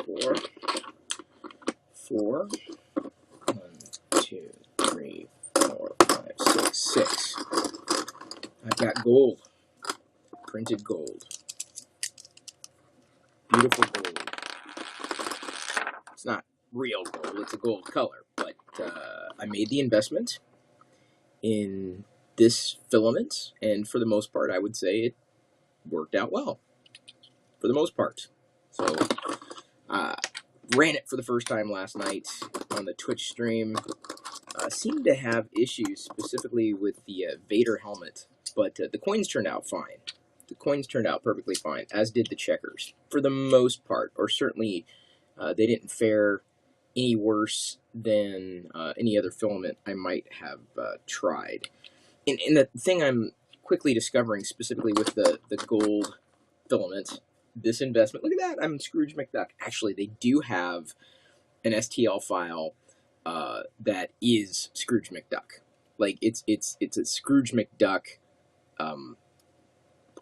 4, 4. 1, 2, 3, 4, 5, 6, 6. I've got gold. Printed gold. Beautiful gold. It's not real gold, it's a gold color, but I made the investment in this filament, and for the most part, I would say it worked out well. For the most part. So, ran it for the first time last night on the Twitch stream. Seemed to have issues specifically with the Vader helmet, but the coins turned out fine. The coins turned out perfectly fine, as did the checkers, for the most part, or certainly they didn't fare any worse than any other filament I might have tried. And the thing I'm quickly discovering, specifically with the gold filament, this investment, look at that, I'm Scrooge McDuck. Actually, they do have an STL file that is Scrooge McDuck. Like, it's a Scrooge McDuck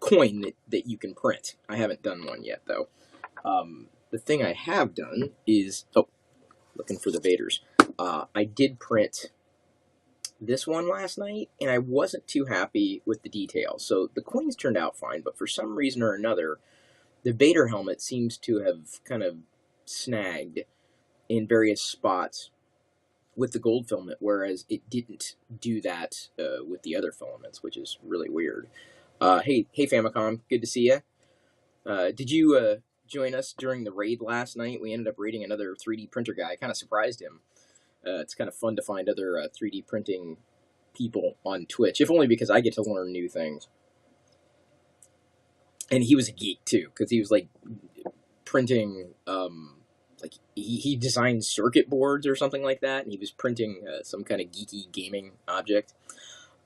coin that you can print. I haven't done one yet, though. The thing I have done is, looking for the Vaders. I did print this one last night, and I wasn't too happy with the details. So the coins turned out fine, but for some reason or another, the Vader helmet seems to have kind of snagged in various spots with the gold filament, whereas it didn't do that with the other filaments, which is really weird. Hey Famicom, good to see you. Did you join us during the raid last night? We ended up raiding another 3D printer guy. Kind of surprised him. It's kind of fun to find other 3D printing people on Twitch, if only because I get to learn new things. And he was a geek too, because he was like printing, like he designed circuit boards or something like that, and he was printing some kind of geeky gaming object.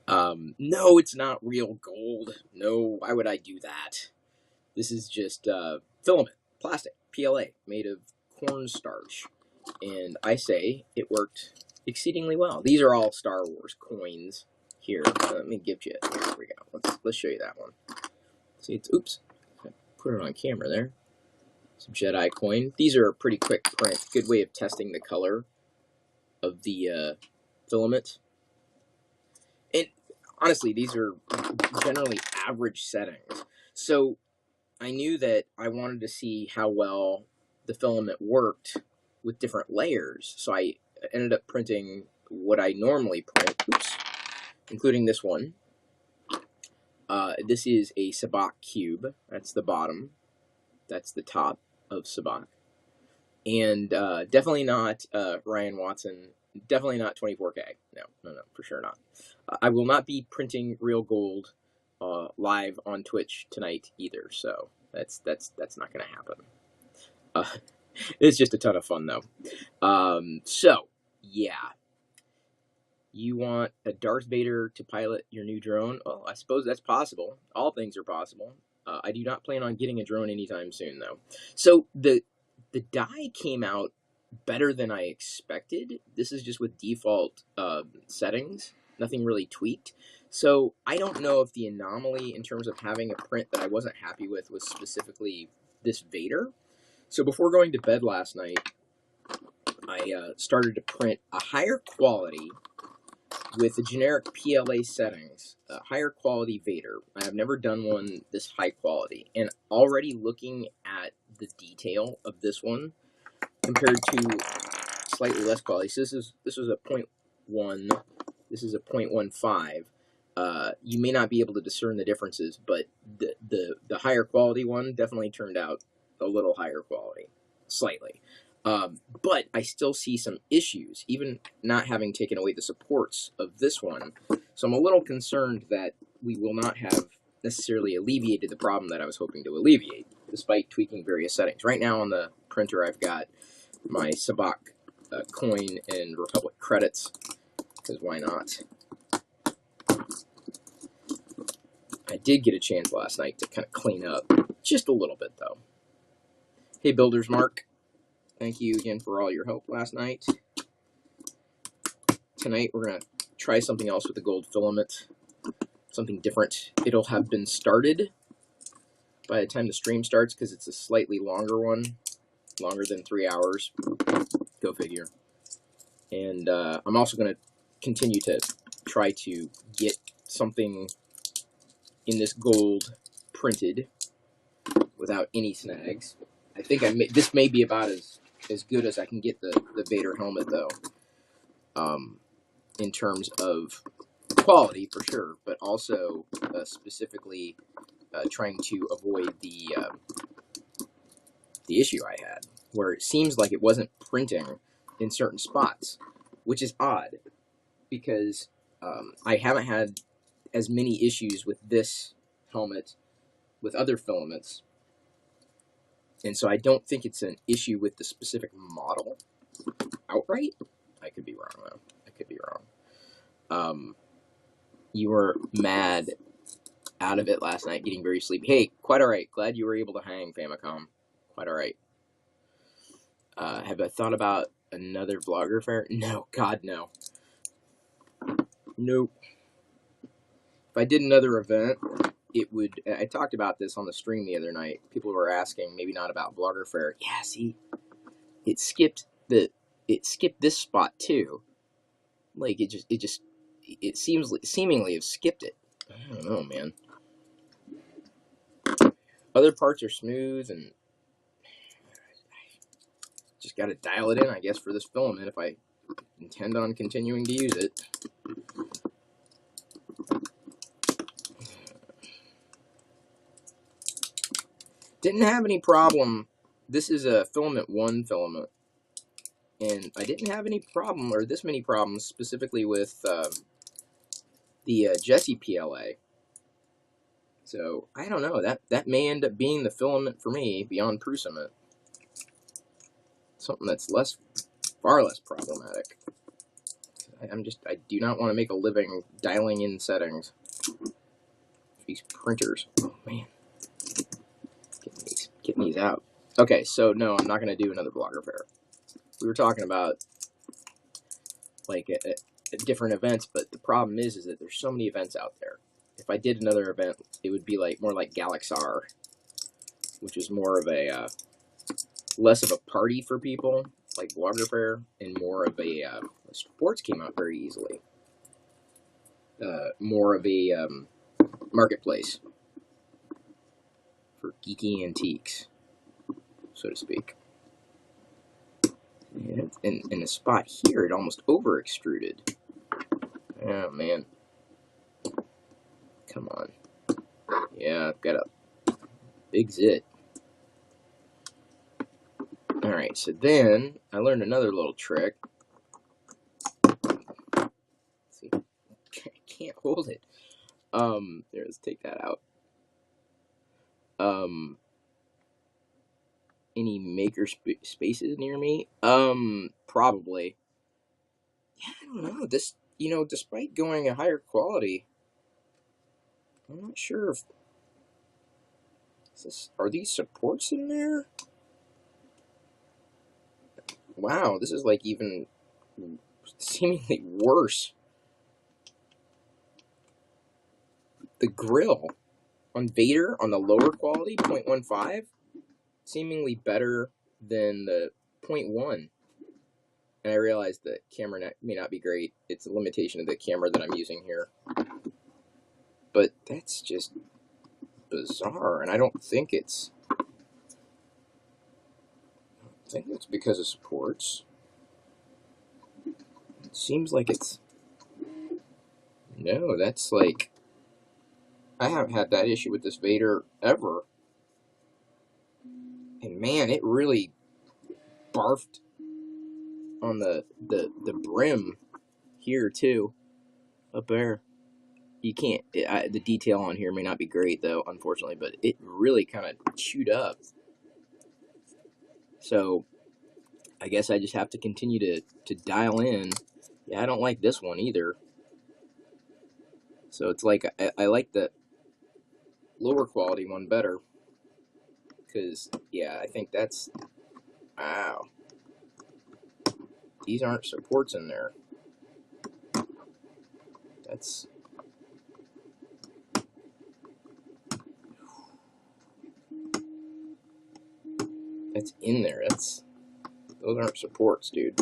No, it's not real gold. No, why would I do that? This is just filament, plastic, PLA, made of cornstarch. And I say it worked exceedingly well. These are all Star Wars coins here. Let me give you it. Here we go. Let's show you that one. See, it's, oops, I put it on camera there. Some Jedi coin. These are a pretty quick print. Good way of testing the color of the filament. And honestly, these are generally average settings. So I knew that I wanted to see how well the filament worked with different layers. So I ended up printing what I normally print, including this one. This is a Sabak cube. That's the bottom. That's the top of Sabak. And definitely not Ryan Watson. Definitely not 24K. No, for sure not. I will not be printing real gold live on Twitch tonight either. So that's not going to happen. It's just a ton of fun, though. So, yeah. You want a Darth Vader to pilot your new drone? Well, I suppose that's possible. All things are possible. I do not plan on getting a drone anytime soon, though. So, the die came out better than I expected. This is just with default settings. Nothing really tweaked. So, I don't know if the anomaly in terms of having a print that I wasn't happy with was specifically this Vader. So before going to bed last night, I started to print a higher quality with the generic PLA settings, a higher quality Vader. I have never done one this high quality, and already looking at the detail of this one compared to slightly less quality. So this was a 0.1. This is a 0.15. You may not be able to discern the differences, but the higher quality one definitely turned out a little higher quality, slightly. But I still see some issues, even not having taken away the supports of this one. So I'm a little concerned that we will not have necessarily alleviated the problem that I was hoping to alleviate, despite tweaking various settings. Right now on the printer, I've got my Sabak coin and Republic credits, because why not? I did get a chance last night to kind of clean up, just a little bit, though. Hey, Builders Mark. Thank you again for all your help last night. Tonight, we're going to try something else with the gold filament. Something different. It'll have been started by the time the stream starts, because it's a slightly longer one, longer than 3 hours. Go figure. And I'm also going to continue to try to get something in this gold printed without any snags. I think this may be about as good as I can get the Vader helmet, though, in terms of quality, for sure, but also specifically trying to avoid the issue I had, where it seems like it wasn't printing in certain spots, which is odd, because I haven't had as many issues with this helmet with other filaments, and so I don't think it's an issue with the specific model outright. I could be wrong, though. I could be wrong. You were mad out of it last night, getting very sleepy. Hey, quite all right. Glad you were able to hang, Famicom. Quite all right. Have I thought about another vlogger fair? No, God, no. Nope. If I did another event, it would. I talked about this on the stream the other night. People were asking, maybe not about vlogger fair. Yeah, see, it skipped this spot too. Like it seemingly have skipped it. I don't know, man. Other parts are smooth, and just got to dial it in, I guess, for this filament if I intend on continuing to use it. Didn't have any problem. This is a filament 1 filament, and I didn't have any problem, or this many problems, specifically with the Jesse PLA. So, I don't know. That may end up being the filament for me, beyond Prusament. Something that's far less problematic. I do not want to make a living dialing in settings. These printers. Oh, man. Getting these out. Okay, so no, I'm not going to do another vlogger fair. We were talking about, like, different events, but the problem is that there's so many events out there. If I did another event, it would be more like Galaxar, which is more of a less of a party for people, like vlogger fair, and more of a sports came out very easily. More of a marketplace for geeky antiques, so to speak. And in the spot here, it almost over extruded. Oh man. Come on. Yeah, I've got a big zit. Alright, so then I learned another little trick. Let's see. I can't hold it. There, let's take that out. Any maker spaces near me? Probably. Yeah, I don't know. This, despite going a higher quality, I'm not sure if are these supports in there? Wow, this is like even seemingly worse. The grill on Vader on the lower quality, 0.15, seemingly better than the 0.1. And I realize the camera may not be great. It's a limitation of the camera that I'm using here. But that's just bizarre, and I don't think it's because of supports. It seems like it's... No, that's like... I haven't had that issue with this Vader ever. And man, it really barfed on the brim here too. Up there. You can't... the detail on here may not be great though, unfortunately, but it really kind of chewed up. So, I guess I just have to continue to dial in. Yeah, I don't like this one either. So it's like, I like the lower quality one better. Because, yeah, I think that's... Wow. These aren't supports in there. That's... that's in there. Those aren't supports, dude.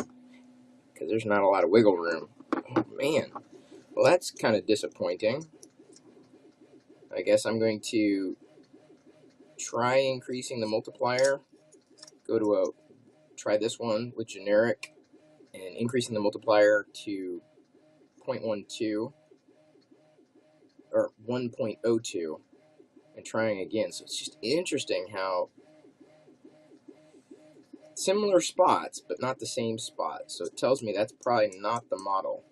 Because there's not a lot of wiggle room. Oh, man. Well, that's kind of disappointing. I guess I'm going to try increasing the multiplier. Try this one with generic and increasing the multiplier to 0.12 or 1.02 and trying again. So it's just interesting how similar spots, but not the same spot. So it tells me that's probably not the model.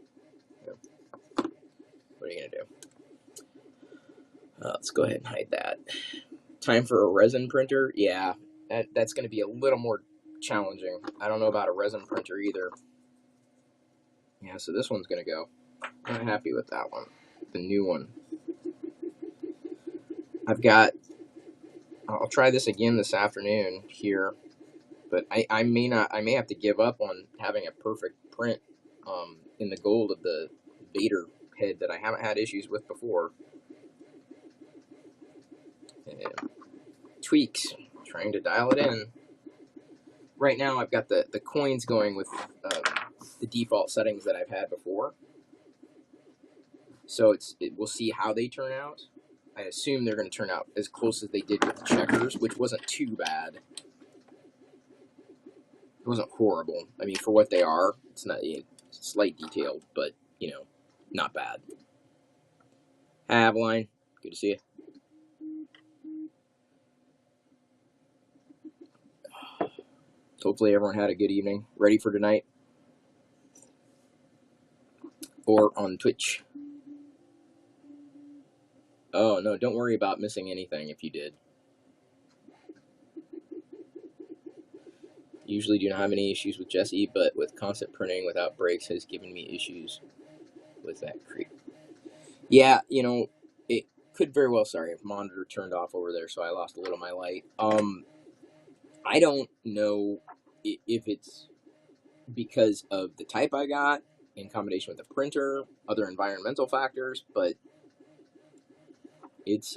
What are you going to do? Let's go ahead and hide that. Time for a resin printer? Yeah, that's going to be a little more challenging. I don't know about a resin printer either. Yeah, so this one's going to go. I'm not happy with that one. The new one. I'll try this again this afternoon here, but I may have to give up on having a perfect print in the gold of the Vader head that I haven't had issues with before. And tweaks, trying to dial it in. Right now I've got the coins going with the default settings that I've had before. So we'll see how they turn out. I assume they're going to turn out as close as they did with the checkers, which wasn't too bad. It wasn't horrible. I mean, for what they are, it's not slight detailed, but, not bad. Hi, Aveline. Good to see you. Hopefully everyone had a good evening. Ready for tonight? Or on Twitch. Oh, no, don't worry about missing anything if you did. Usually do not have any issues with Jesse, but with constant printing without breaks has given me issues with that creep. Yeah, it could very well, sorry, monitor turned off over there, so I lost a little of my light. I don't know if it's because of the type I got in combination with the printer, other environmental factors, but it's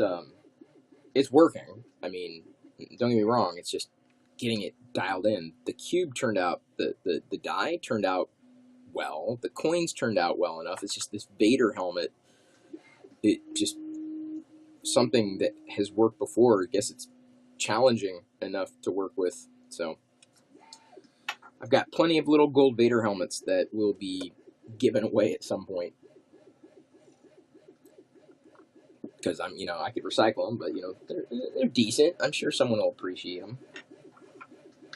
working. I mean, don't get me wrong, it's just getting it dialed in. The cube turned out, the die turned out well. The coins turned out well enough. It's just this Vader helmet. It just something that has worked before. I guess it's challenging enough to work with. So I've got plenty of little gold Vader helmets that will be given away at some point. Because I could recycle them, but they're decent. I'm sure someone will appreciate them.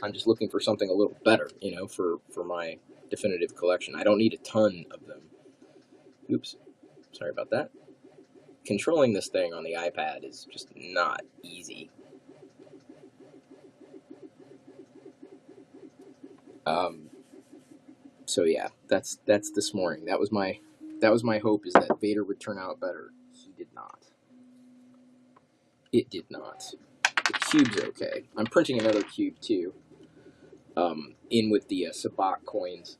I'm just looking for something a little better, for my definitive collection. I don't need a ton of them. Oops, sorry about that. Controlling this thing on the iPad is just not easy. So yeah, that's this morning. That was my hope, is that Vader would turn out better. He did not. It did not. The cube's okay. I'm printing another cube too. In with the Sabak coins,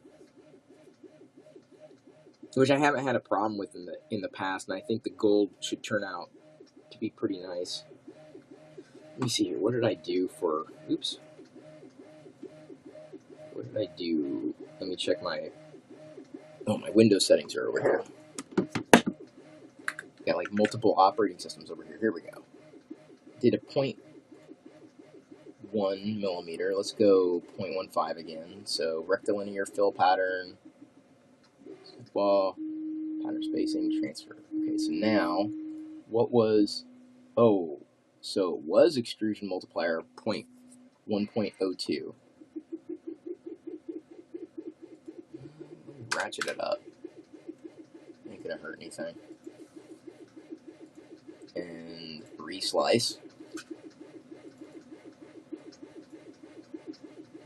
which I haven't had a problem with in the past, and I think the gold should turn out to be pretty nice. Let me see here. What did I do for? Oops. What did I do? Let me check my. Oh, my Windows settings are over here. Got like multiple operating systems over here. Here we go. Did a 0.1 millimeter. Let's go 0.15 again. So rectilinear fill pattern. Wall, pattern spacing, transfer. Okay, so now, what was, so it was extrusion multiplier 1.02. Ratchet it up. Ain't gonna hurt anything. And reslice.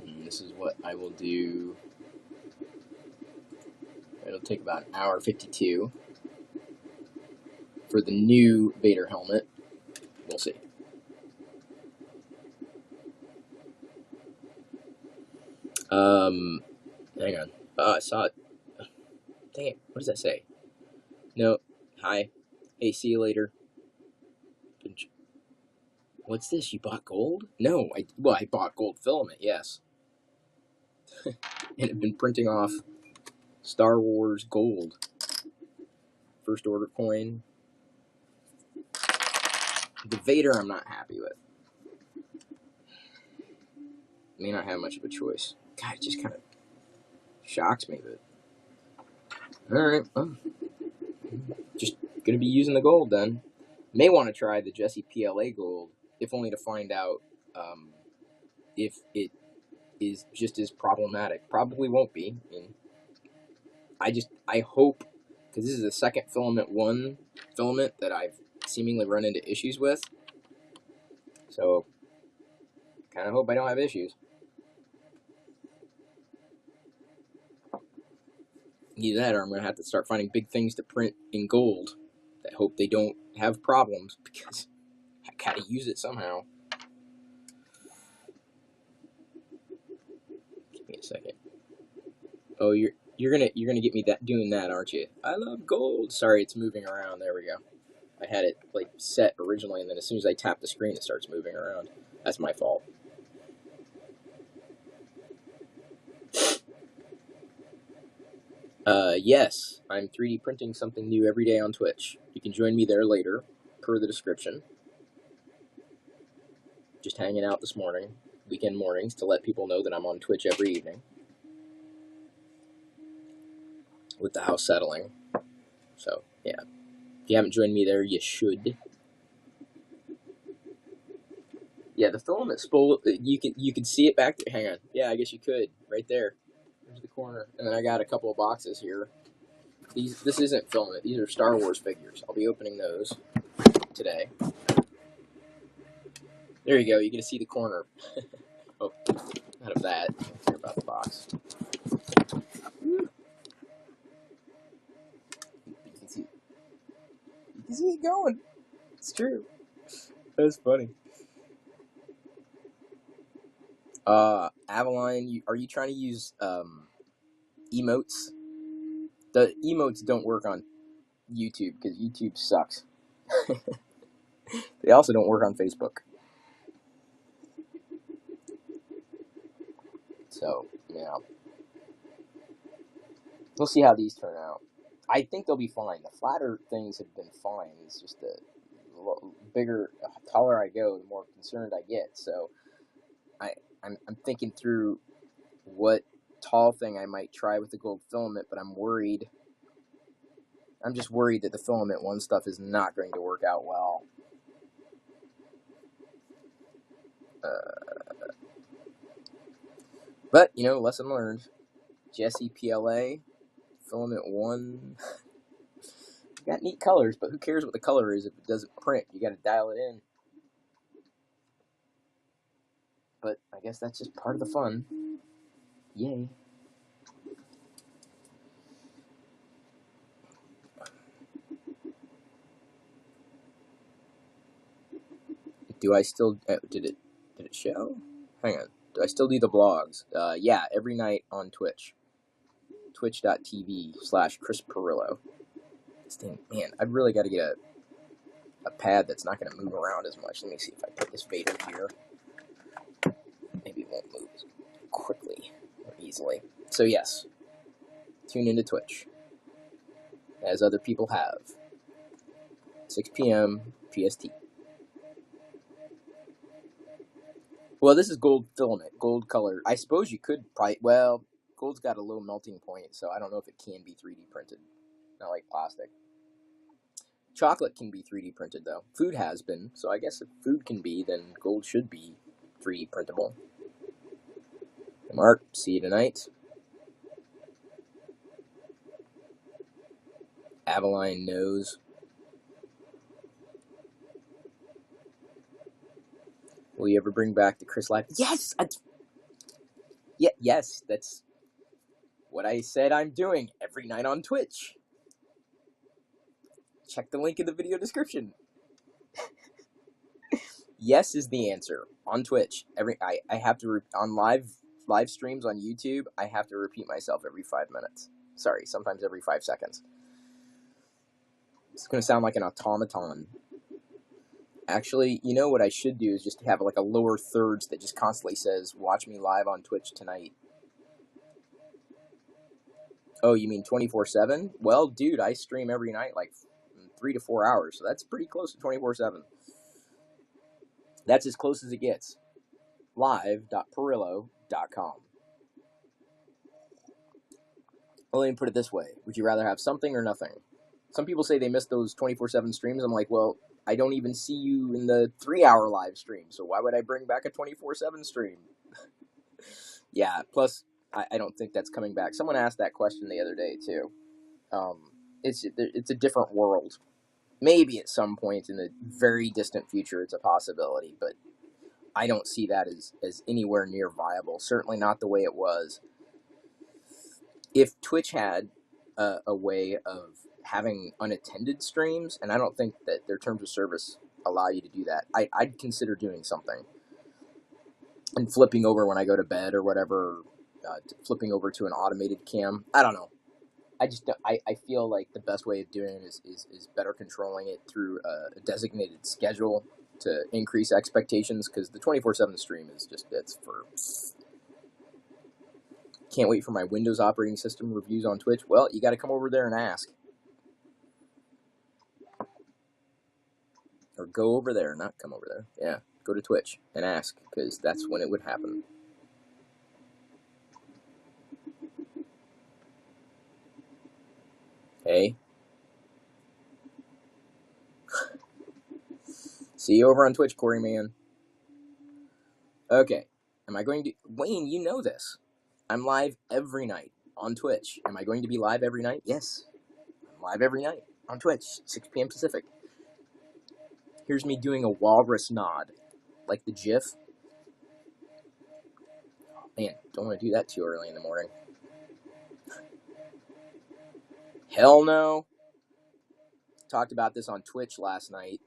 And this is what I will do. It'll take about an hour 52 for the new Vader helmet. We'll see. Hang on. I saw it. Dang it. What does that say? No. Hi. Hey, see you later. What's this? You bought gold? No, I bought gold filament, yes. And have been printing off Star Wars gold. First order coin. The Vader I'm not happy with. May not have much of a choice. God, it just kind of shocks me, but... Alright, well, just gonna be using the gold then. May want to try the Jesse PLA gold, if only to find out if it is just as problematic. Probably won't be. I hope, because this is the second filament 1 filament that I've seemingly run into issues with. So, kind of hope I don't have issues. Either that, or I'm going to have to start finding big things to print in gold. I hope they don't have problems, because I got to use it somehow. Give me a second. Oh, you're gonna get me doing that, aren't you? I love gold. Sorry, it's moving around. There we go. I had it like set originally, and then as soon as I tap the screen, it starts moving around. That's my fault. Yes, I'm 3D printing something new every day on Twitch. You can join me there later, per the description. Just hanging out this morning, weekend mornings, to let people know that I'm on Twitch every evening. With the house settling. So, yeah. If you haven't joined me there, you should. Yeah, the filament spool, you can see it back there. Hang on. Yeah, I guess you could. Right there. There's the corner. And then I got a couple of boxes here. This isn't filament. These are Star Wars figures. I'll be opening those today. There you go. You can see the corner. Oh, out of that. I don't care about the box. You can see it going. It's true. That's funny. Avalon, are you trying to use emotes? The emotes don't work on YouTube because YouTube sucks. They also don't work on Facebook. So, yeah. We'll see how these turn out. I think they'll be fine. The flatter things have been fine. It's just the bigger, taller I go, the more concerned I get. So, I'm thinking through what tall thing I might try with the gold filament, but I'm worried. I'm just worried that the filament 1 stuff is not going to work out well. But, you know, lesson learned. Jesse PLA, filament 1. Got neat colors, but who cares what the color is if it doesn't print? You got to dial it in. But I guess that's just part of the fun. Yay. Do I still... did it show? Hang on. Do I still do the blogs? Yeah, every night on Twitch. Twitch.tv/Chris Perillo. This thing, man, I've really got to get a pad that's not going to move around as much. Let me see if I put this Vader here. Maybe it won't move as quickly or easily. So yes, tune into Twitch, as other people have. 6 p.m. PST. Well, this is gold filament, gold color. I suppose you could probably, well, gold's got a low melting point, so I don't know if it can be 3D printed. Not like plastic. Chocolate can be 3D printed, though. Food has been, so I guess if food can be, then gold should be 3D printable. Mark, see you tonight. Avalon knows. Will you ever bring back the Chris Live? Yes! Yes, that's what I said I'm doing every night on Twitch. Check the link in the video description. Yes is the answer on Twitch. I have to on live streams on YouTube. I have to repeat myself every 5 minutes. Sorry, sometimes every 5 seconds. It's going to sound like an automaton. Actually, you know what I should do is just have like a lower thirds that just constantly says, watch me live on Twitch tonight. Oh, you mean 24/7? Well, dude, I stream every night like 3 to 4 hours, so that's pretty close to 24/7. That's as close as it gets. live.perillo.com. Well, let me put it this way. Would you rather have something or nothing? Some people say they miss those 24/7 streams. I'm like, well, I don't even see you in the 3-hour live stream, so why would I bring back a 24/7 stream? Yeah, plus, I don't think that's coming back. Someone asked that question the other day, too. It's a different world. Maybe at some point in the very distant future it's a possibility, but I don't see that as anywhere near viable. Certainly not the way it was. If Twitch had a way of having unattended streams, and I don't think that their terms of service allow you to do that, I'd consider doing something. And flipping over when I go to bed or whatever, flipping over to an automated cam. I don't know. I feel like the best way of doing it is better controlling it through a designated schedule to increase expectations, because the 24/7 stream is just, it's for... Can't wait for my Windows operating system reviews on Twitch. Well, you got to come over there and ask. Or go over there, not come over there. Yeah, go to Twitch and ask, because that's when it would happen. Hey. See you over on Twitch, Corey, man. Okay. Am I going to... Wayne, you know this. I'm live every night on Twitch. Am I going to be live every night? Yes. I'm live every night on Twitch, 6 p.m. Pacific. Here's me doing a walrus nod, like the GIF. Oh, man, don't want to do that too early in the morning. Hell no. Talked about this on Twitch last night.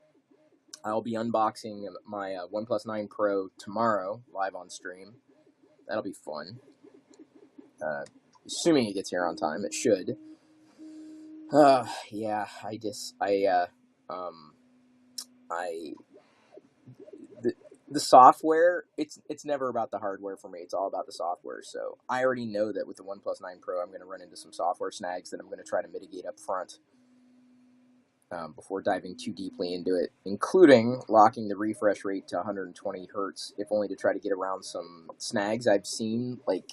I'll be unboxing my OnePlus 9 Pro tomorrow, live on stream. That'll be fun. Assuming it gets here on time, it should. Yeah, the software, it's never about the hardware for me. It's all about the software. So I already know that with the OnePlus 9 Pro, I'm going to run into some software snags that I'm going to try to mitigate up front before diving too deeply into it, including locking the refresh rate to 120 hertz, if only to try to get around some snags I've seen, like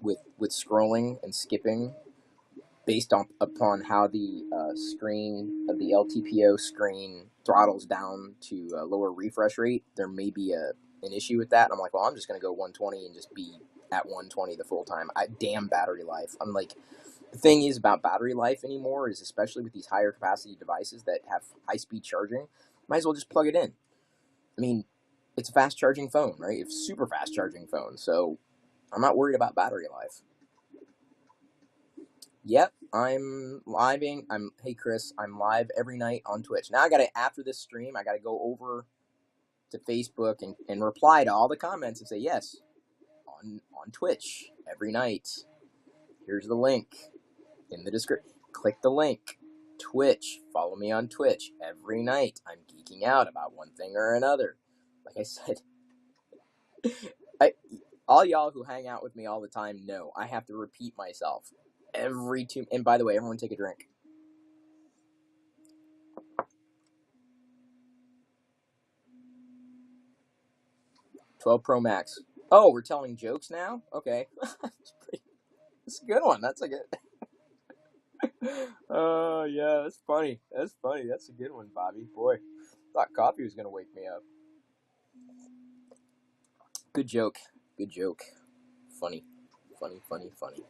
with scrolling and skipping, based upon how the screen of the LTPO screen throttles down to a lower refresh rate. There may be an issue with that. I'm like, well, I'm just going to go 120 and just be at 120 the full time. Damn battery life. I'm like, the thing is about battery life anymore is, especially with these higher capacity devices that have high-speed charging, might as well just plug it in. I mean, it's a fast-charging phone, right? It's a super fast-charging phone, so I'm not worried about battery life. Yep, I'm living. Hey Chris, I'm live every night on Twitch. Now after this stream, I gotta go over to Facebook and reply to all the comments and say, yes, on Twitch every night. Here's the link in the description. Click the link. Twitch. Follow me on Twitch every night. I'm geeking out about one thing or another. Like I said, all y'all who hang out with me all the time know I have to repeat myself every two. And by the way, everyone take a drink. $12 Pro Max. Oh, we're telling jokes now? Okay. That's a good one. That's a good... Oh, yeah, that's funny. That's funny. That's a good one, Bobby. Boy, thought coffee was going to wake me up. Good joke. Good joke. Funny. Funny, funny, funny.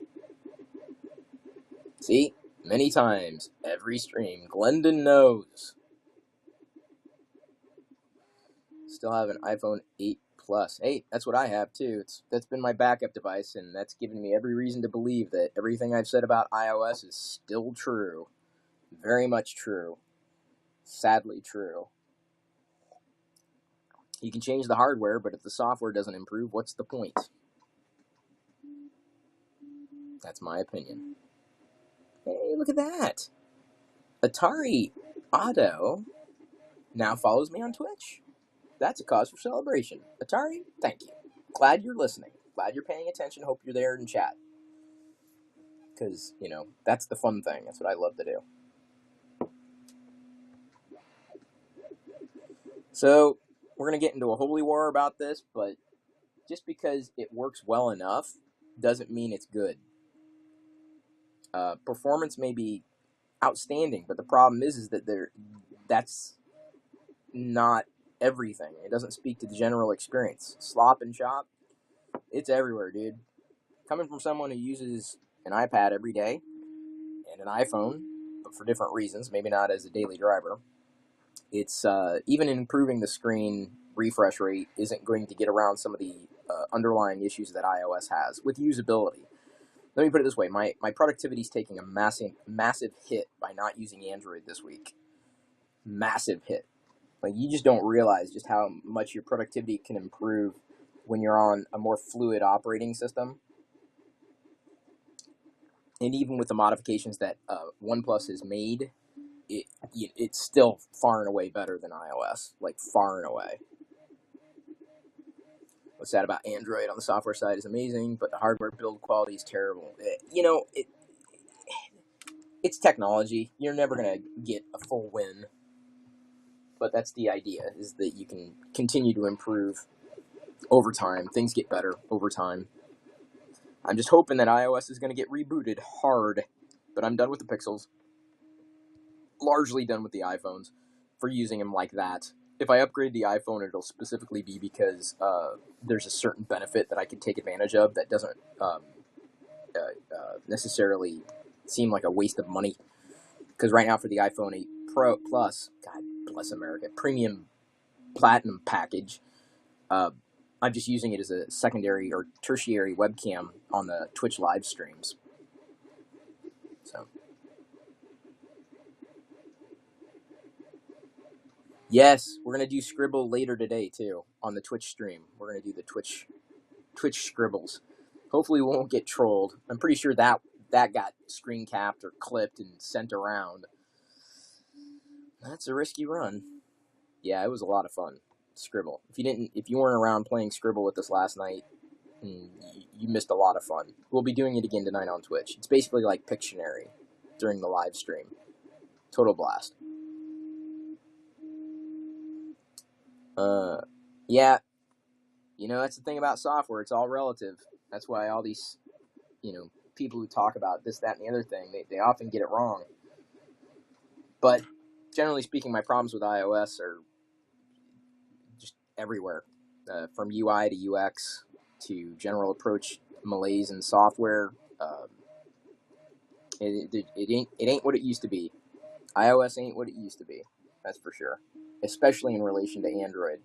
See? Many times. Every stream. Glendon knows. Still have an iPhone 8 Plus. Hey, that's what I have, too. That's been my backup device, and that's given me every reason to believe that everything I've said about iOS is still true. Very much true. Sadly true. You can change the hardware, but if the software doesn't improve, what's the point? That's my opinion. Hey, look at that. Atari Auto now follows me on Twitch. That's a cause for celebration. Atari, thank you. Glad you're listening. Glad you're paying attention. Hope you're there in chat. Because, that's the fun thing. That's what I love to do. So, we're going to get into a holy war about this, but just because it works well enough doesn't mean it's good. Performance may be outstanding, but the problem is that that's not everything. It doesn't speak to the general experience. Slop and chop, it's everywhere, dude. Coming from someone who uses an iPad every day and an iPhone, but for different reasons, maybe not as a daily driver, it's even improving the screen refresh rate isn't going to get around some of the underlying issues that iOS has with usability. Let me put it this way. My productivity is taking a massive hit by not using Android this week. Massive hit. Like, you just don't realize just how much your productivity can improve when you're on a more fluid operating system. And even with the modifications that OnePlus has made, it's still far and away better than iOS. Like, far and away. What's sad about Android on the software side is amazing, but the hardware build quality is terrible. It's technology. You're never going to get a full win. But that's the idea, is that you can continue to improve over time. Things get better over time. I'm just hoping that iOS is going to get rebooted hard, but I'm done with the Pixels. Largely done with the iPhones for using them like that. If I upgrade the iPhone, it'll specifically be because there's a certain benefit that I can take advantage of that doesn't necessarily seem like a waste of money. Because right now for the iPhone 8 Pro Plus, God bless America, premium platinum package, I'm just using it as a secondary or tertiary webcam on the Twitch live streams. So, yes, we're going to do Scribble later today, too, on the Twitch stream. We're going to do the Twitch Scribbles. Hopefully we won't get trolled. I'm pretty sure that got screen capped or clipped and sent around. That's a risky run. Yeah, it was a lot of fun. Scribble. If you weren't around playing Scribble with us last night, you missed a lot of fun. We'll be doing it again tonight on Twitch. It's basically like Pictionary during the live stream. Total blast. Yeah, that's the thing about software. It's all relative. That's why all these, people who talk about this, that, and the other thing, they often get it wrong. But generally speaking, my problems with iOS are just everywhere, from UI to UX to general approach malaise in software. It ain't what it used to be. iOS ain't what it used to be. That's for sure. Especially in relation to Android.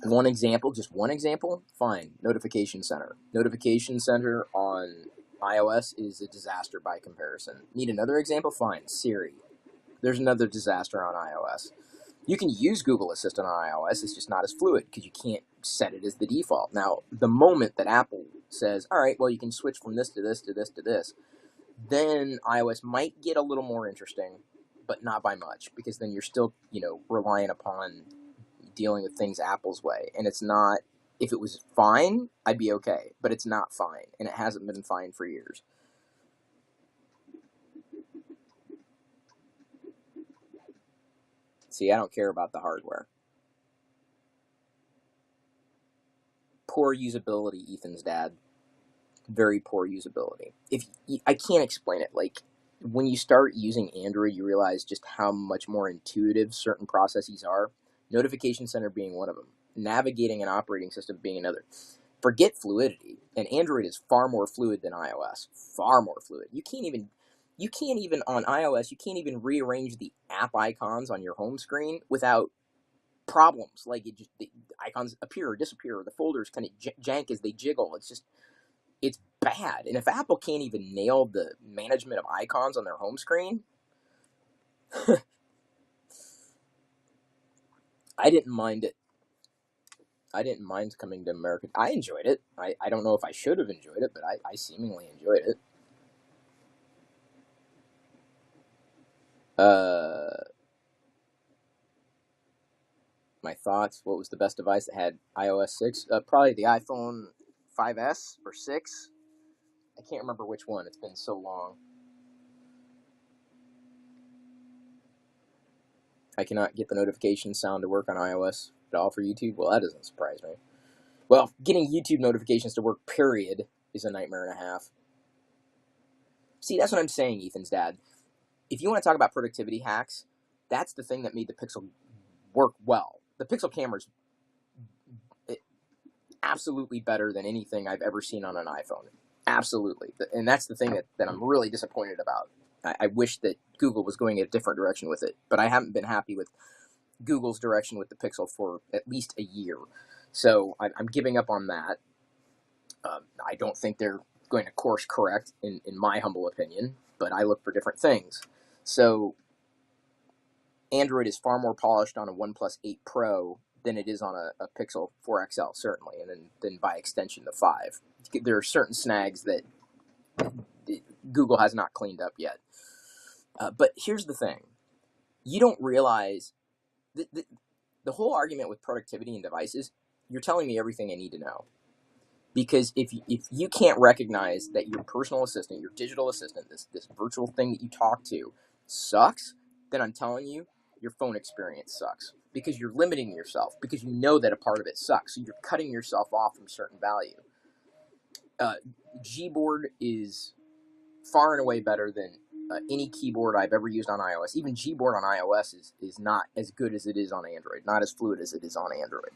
Just one example, fine. Notification Center. Notification Center on iOS is a disaster by comparison. Need another example? Fine. Siri. There's another disaster on iOS. You can use Google Assistant on iOS, it's just not as fluid because you can't set it as the default. Now, the moment that Apple says, all right, well, you can switch from this to this to this to this, then iOS might get a little more interesting, but not by much, because then you're still, relying upon dealing with things Apple's way. And it's not, if it was fine, I'd be okay, but it's not fine, and it hasn't been fine for years. See, I don't care about the hardware. Poor usability, Ethan's dad. Very poor usability. I can't explain it. Like, when you start using Android, you realize just how much more intuitive certain processes are. Notification Center being one of them. Navigating an operating system being another. Forget fluidity, and Android is far more fluid than iOS. Far more fluid. You can't even on iOS, you can't even rearrange the app icons on your home screen without problems. Like, the icons appear or disappear, or the folders kind of jank as they jiggle. It's bad. And if Apple can't even nail the management of icons on their home screen, I didn't mind it. I didn't mind coming to America. I enjoyed it. I don't know if I should have enjoyed it, but I seemingly enjoyed it. my thoughts. What was the best device that had iOS 6? Probably the iPhone 5S or 6. I can't remember which one. It's been so long. I cannot get the notification sound to work on iOS at all for YouTube. Well, that doesn't surprise me. Well, getting YouTube notifications to work, period, is a nightmare and a half. See, that's what I'm saying, Ethan's dad. If you want to talk about productivity hacks, that's the thing that made the Pixel work well. The Pixel camera's absolutely better than anything I've ever seen on an iPhone. Absolutely. And that's the thing that I'm really disappointed about. I wish that Google was going a different direction with it, but I haven't been happy with Google's direction with the Pixel for at least a year. So I'm giving up on that. I don't think they're going to course correct, in my humble opinion, but I look for different things. So Android is far more polished on a OnePlus 8 Pro than it is on a Pixel 4 XL, certainly, and then by extension the 5. There are certain snags that Google has not cleaned up yet. But here's the thing. You don't realize the whole argument with productivity and devices, you're telling me everything I need to know. Because if you can't recognize that your personal assistant, your digital assistant, this virtual thing that you talk to sucks, then I'm telling you, your phone experience sucks. Because you're limiting yourself, because you know that a part of it sucks. So you're cutting yourself off from certain value. Gboard is far and away better than any keyboard I've ever used on iOS. Even Gboard on iOS is not as good as it is on Android, not as fluid as it is on Android.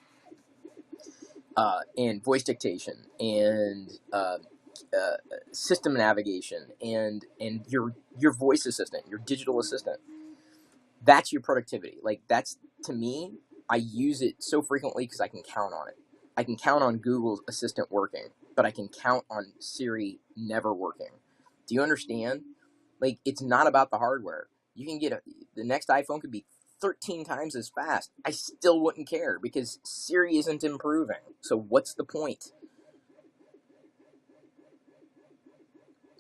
And voice dictation and system navigation and your voice assistant, your digital assistant. That's your productivity. Like, that's, to me, I use it so frequently because I can count on it. I can count on Google's Assistant working, but I can count on Siri never working. Do you understand? Like, it's not about the hardware. You can get the next iPhone could be 13 times as fast. I still wouldn't care because Siri isn't improving. So what's the point?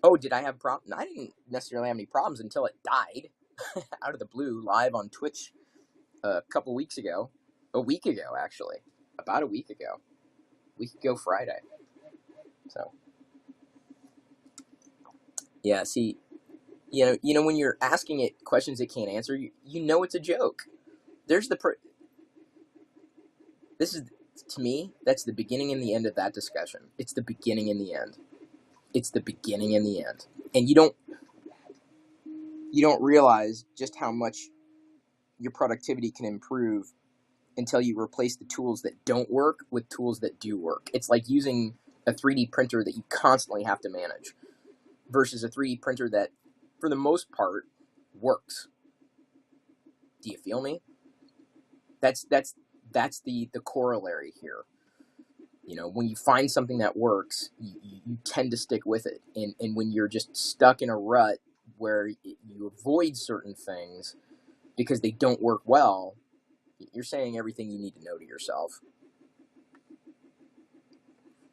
Oh, did I have problems? I didn't necessarily have any problems until it died out of the blue live on Twitch a couple weeks ago. A week ago, actually. About a week ago. Week ago Friday. So, yeah, see, you know when you're asking it questions it can't answer, you know it's a joke. There's this is, to me, that's the beginning and the end of that discussion. It's the beginning and the end. It's the beginning and the end. And you don't realize just how much your productivity can improve until you replace the tools that don't work with tools that do work. It's like using a 3D printer that you constantly have to manage versus a 3D printer that, for the most part, works. Do you feel me? That's the corollary here. You know, when you find something that works, you tend to stick with it. And when you're just stuck in a rut where you avoid certain things because they don't work well, you're saying everything you need to know to yourself.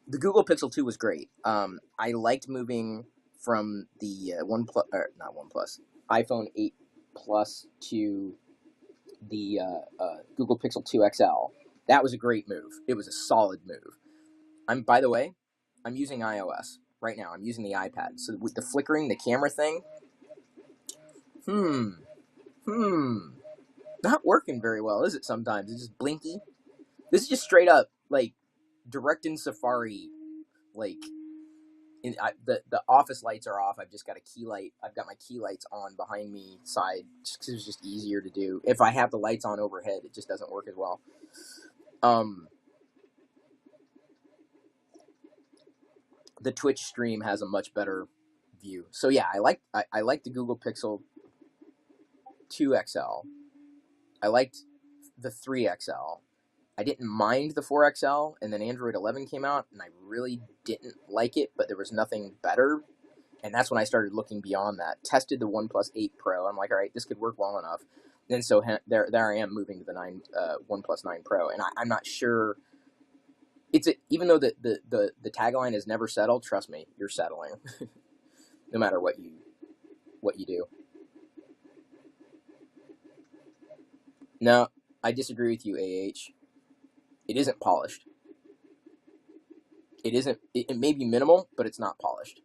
The Google Pixel 2 was great. I liked moving from the iPhone 8 Plus to the Google Pixel 2 XL. That was a great move. It was a solid move. By the way, I'm using iOS right now. I'm using the iPad. So with the flickering, the camera thing, not working very well, is it sometimes? It's just blinky. This is just straight up, like, direct in Safari, like, the office lights are off. I've just got a key light. I've got my key lights on behind me side, just because it's just easier to do. If I have the lights on overhead, it just doesn't work as well. The Twitch stream has a much better view. So yeah, I like the Google Pixel 2 XL. I liked the 3 XL. I didn't mind the 4 XL, and then Android 11 came out, and I really didn't like it, but there was nothing better, and that's when I started looking beyond that. Tested the OnePlus 8 Pro. I'm like, all right, this could work well enough. And so there I am moving to the OnePlus 9 Pro, and I'm not sure. Even though the tagline is never settled, trust me, you're settling, no matter what you do. No, I disagree with you, AH. It isn't polished. It isn't. It may be minimal, but it's not polished.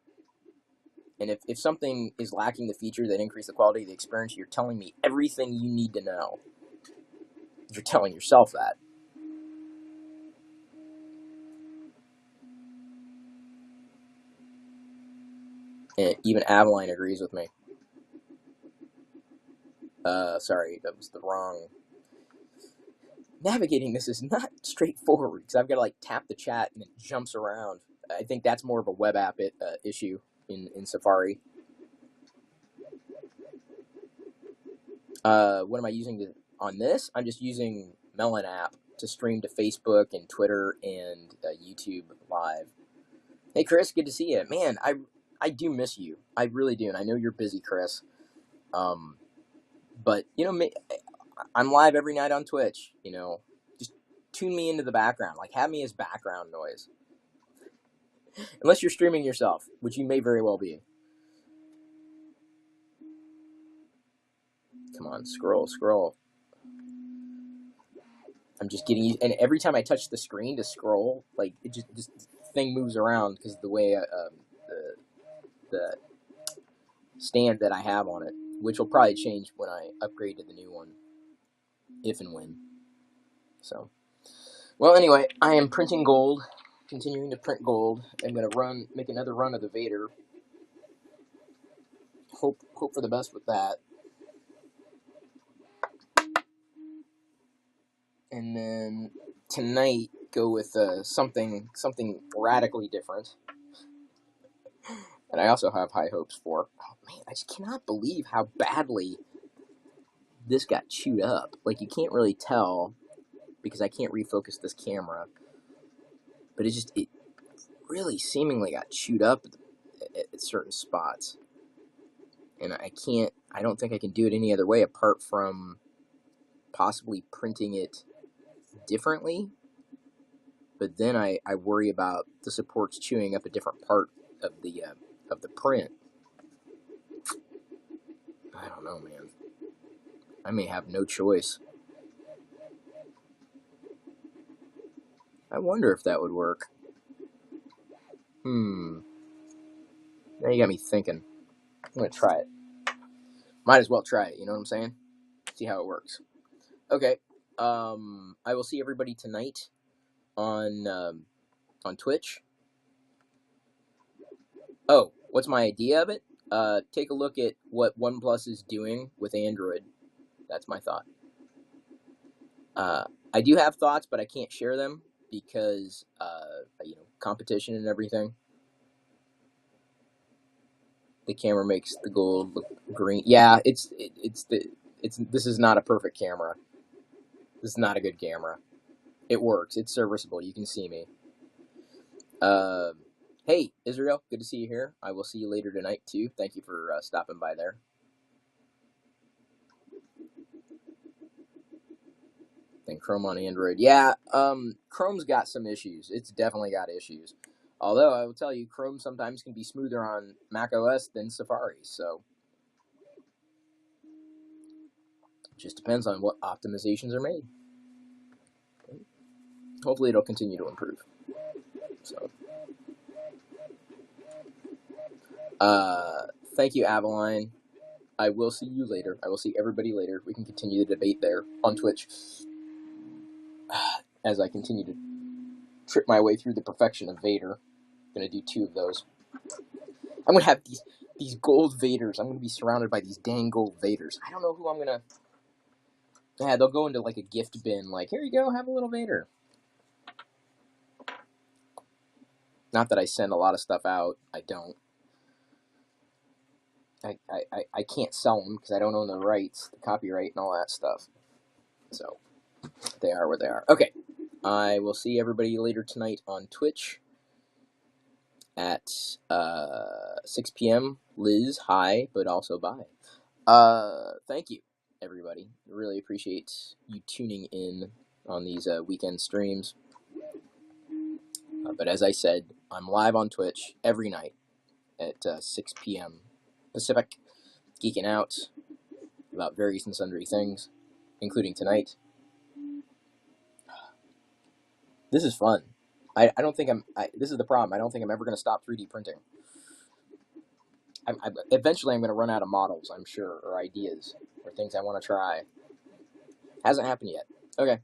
And if something is lacking the feature that increase the quality of the experience, you're telling me everything you need to know. You're telling yourself that. And even Avaline agrees with me. Sorry, that was the wrong. Navigating this is not straightforward because I've got to like tap the chat and it jumps around. I think that's more of a web app issue in Safari. What am I using on this? I'm just using Melon app to stream to Facebook and Twitter and YouTube Live. Hey, Chris, good to see you. Man, I do miss you. I really do, and I know you're busy, Chris. But, you know, I'm live every night on Twitch, you know. Just tune me into the background. Like, have me as background noise. Unless you're streaming yourself, which you may very well be. Come on, scroll. I'm just getting used, and every time I touch the screen to scroll, like, it just this thing moves around because of the way the stand that I have on it, which will probably change when I upgrade to the new one, if and when. So, well, anyway, I am printing gold, continuing to print gold. I'm gonna make another run of the Vader. Hope for the best with that. And then tonight go with something radically different. And I also have high hopes for. Oh man, I just cannot believe how badly this got chewed up. Like, you can't really tell because I can't refocus this camera. But it really seemingly got chewed up at certain spots. And I don't think I can do it any other way apart from possibly printing it differently. But then I worry about the supports chewing up a different part of the print. I don't know, man. I may have no choice. I wonder if that would work. Now you got me thinking. I'm gonna try it. Might as well try it, you know what I'm saying? See how it works. Okay. I will see everybody tonight on Twitch. Oh, what's my idea of it? Take a look at what OnePlus is doing with Android. That's my thought. I do have thoughts, but I can't share them because competition and everything. The camera makes the gold look green. Yeah, this is not a perfect camera. This is not a good camera. It works. It's serviceable. You can see me. Hey, Israel, good to see you here. I will see you later tonight, too. Thank you for stopping by there. And Chrome on Android. Yeah, Chrome's got some issues. It's definitely got issues. Although, I will tell you, Chrome sometimes can be smoother on Mac OS than Safari, so it just depends on what optimizations are made. Hopefully, it'll continue to improve. So, thank you, Avaline. I will see you later. I will see everybody later. We can continue the debate there on Twitch as I continue to trip my way through the perfection of Vader. I'm going to do 2 of those. I'm going to have these gold Vaders. I'm going to be surrounded by these dang gold Vaders. I don't know who I'm going to... Yeah, they'll go into like a gift bin. Like, here you go, have a little Vader. Not that I send a lot of stuff out. I don't. I can't sell them because I don't own the rights, the copyright, and all that stuff. So, they are where they are. Okay. I will see everybody later tonight on Twitch at 6 p.m. Liz, hi, but also bye. Thank you, everybody. Really appreciate you tuning in on these weekend streams. But as I said, I'm live on Twitch every night at 6 p.m. Pacific, geeking out about various and sundry things, including tonight. This is fun. I don't think this is the problem. I don't think I'm ever going to stop 3D printing. Eventually I'm going to run out of models, I'm sure, or ideas, or things I want to try. Hasn't happened yet. Okay.